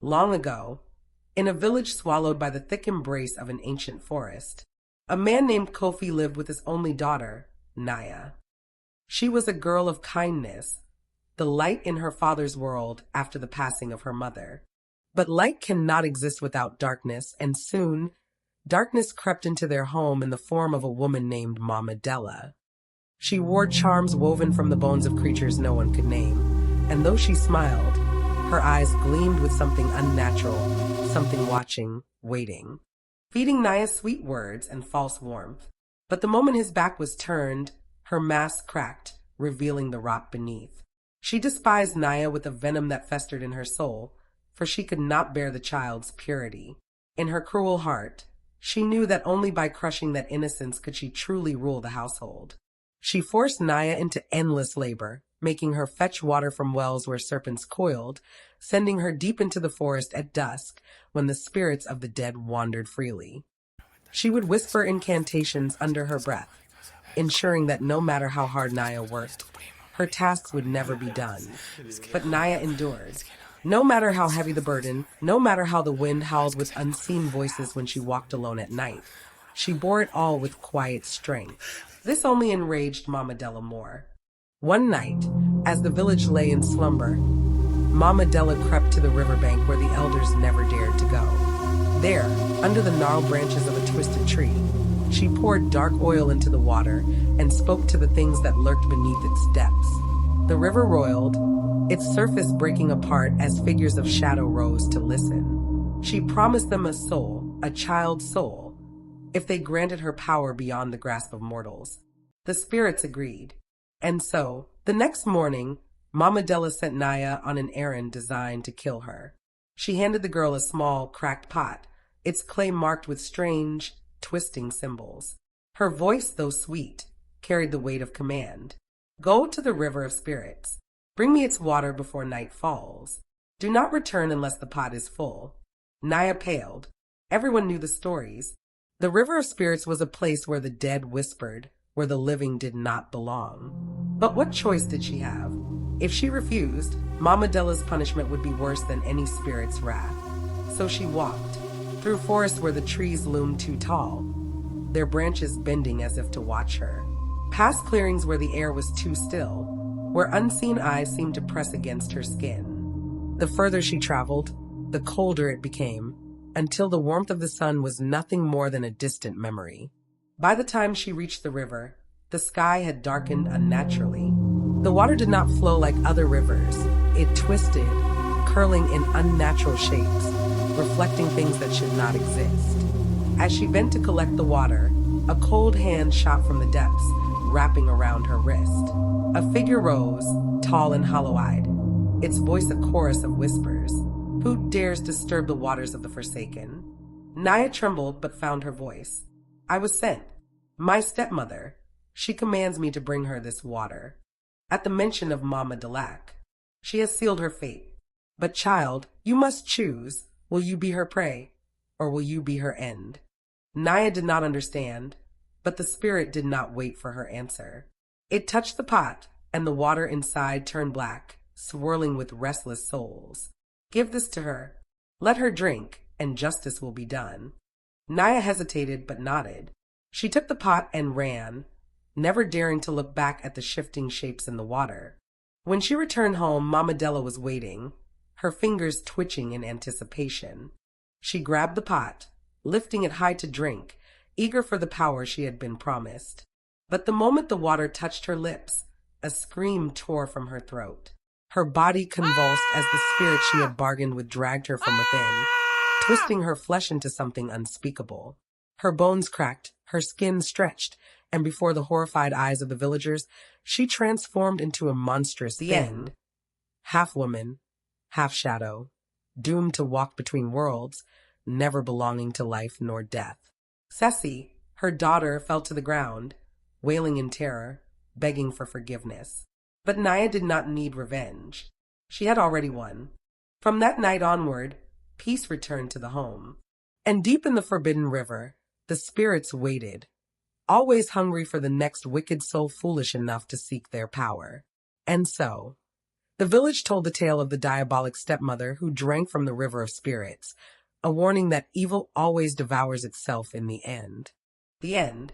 Long ago, in a village swallowed by the thick embrace of an ancient forest, a man named Kofi lived with his only daughter, Naya. She was a girl of kindness, the light in her father's world after the passing of her mother. But light cannot exist without darkness, and soon, darkness crept into their home in the form of a woman named Mama Della. She wore charms woven from the bones of creatures no one could name, and though she smiled, her eyes gleamed with something unnatural, something watching, waiting, feeding Naya sweet words and false warmth. But the moment his back was turned, her mask cracked, revealing the rock beneath. She despised Naya with a venom that festered in her soul, for she could not bear the child's purity. In her cruel heart, she knew that only by crushing that innocence could she truly rule the household. She forced Naya into endless labor, making her fetch water from wells where serpents coiled, sending her deep into the forest at dusk when the spirits of the dead wandered freely. She would whisper incantations under her breath, ensuring that no matter how hard Naya worked, her tasks would never be done. But Naya endured. No matter how heavy the burden, no matter how the wind howled with unseen voices when she walked alone at night, she bore it all with quiet strength. This only enraged Mama Della more. One night, as the village lay in slumber, Mama Della crept to the riverbank where the elders never dared to go. There, under the gnarled branches of a twisted tree, she poured dark oil into the water and spoke to the things that lurked beneath its depths. The river roiled, its surface breaking apart as figures of shadow rose to listen. She promised them a soul, a child's soul, if they granted her power beyond the grasp of mortals. The spirits agreed. And so, the next morning, Mama Della sent Naya on an errand designed to kill her. She handed the girl a small, cracked pot, its clay marked with strange, twisting symbols. Her voice, though sweet, carried the weight of command. Go to the river of spirits. Bring me its water before night falls. Do not return unless the pot is full. Naya paled. Everyone knew the stories. The river of spirits was a place where the dead whispered, where the living did not belong. But what choice did she have? If she refused, Mama Della's punishment would be worse than any spirit's wrath. So she walked, through forests where the trees loomed too tall, their branches bending as if to watch her, past clearings where the air was too still, where unseen eyes seemed to press against her skin. The further she traveled, the colder it became, until the warmth of the sun was nothing more than a distant memory. By the time she reached the river, the sky had darkened unnaturally. The water did not flow like other rivers. It twisted, curling in unnatural shapes, reflecting things that should not exist. As she bent to collect the water, a cold hand shot from the depths, wrapping around her wrist. A figure rose, tall and hollow-eyed, its voice a chorus of whispers. Who dares disturb the waters of the forsaken? Naya trembled but found her voice. I was sent. My stepmother. She commands me to bring her this water. At the mention of Mama Delac, she has sealed her fate. But child, you must choose. Will you be her prey, or will you be her end? Naya did not understand, but the spirit did not wait for her answer. It touched the pot, and the water inside turned black, swirling with restless souls. Give this to her. Let her drink, and justice will be done. Naya hesitated but nodded. She took the pot and ran, never daring to look back at the shifting shapes in the water. When she returned home, Mama Della was waiting, her fingers twitching in anticipation. She grabbed the pot, lifting it high to drink, eager for the power she had been promised. But the moment the water touched her lips, a scream tore from her throat. Her body convulsed as the spirit she had bargained with dragged her from within, twisting her flesh into something unspeakable. Her bones cracked, her skin stretched, and before the horrified eyes of the villagers, she transformed into a monstrous thing. Half woman, half shadow, doomed to walk between worlds, never belonging to life nor death. Ceci, her daughter, fell to the ground, wailing in terror, begging for forgiveness. But Naya did not need revenge. She had already won. From that night onward, peace returned to the home. And deep in the forbidden river, the spirits waited, always hungry for the next wicked soul foolish enough to seek their power. And so, The village told the tale of the diabolic stepmother who drank from the river of spirits, a warning that evil always devours itself in the end. The end.